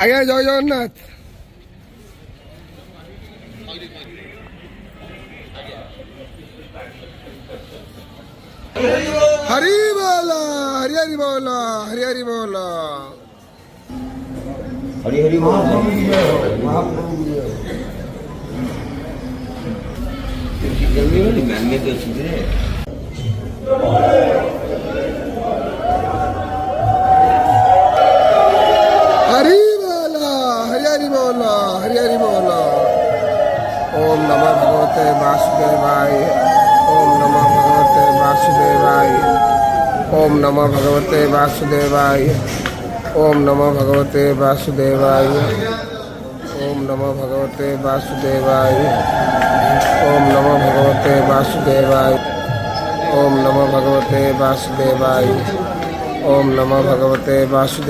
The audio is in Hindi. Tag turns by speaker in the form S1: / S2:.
S1: আগে জয় জগন্নাথ। হরি বল, হরি হরি বল, হরি হরি বল।
S2: हरी हरी बोल। मैंने तो चीजें
S1: हरि बोल, हरि हरि बोल, हरि हरि बोल। ओम नमः भगवते वासुदेवाय, ओम नमः भगवते वासुदेवाय, ओम नमः भगवते वासुदेवाय, ओम नमः भगवते वासुदेवाय, ओम नमः भगवते वासुदेवाय, ओम नमः भगवते वासुदेवाय, ओम नमः भगवते वासुदेवाय, ओम नमः भगवते वासुदेवाय।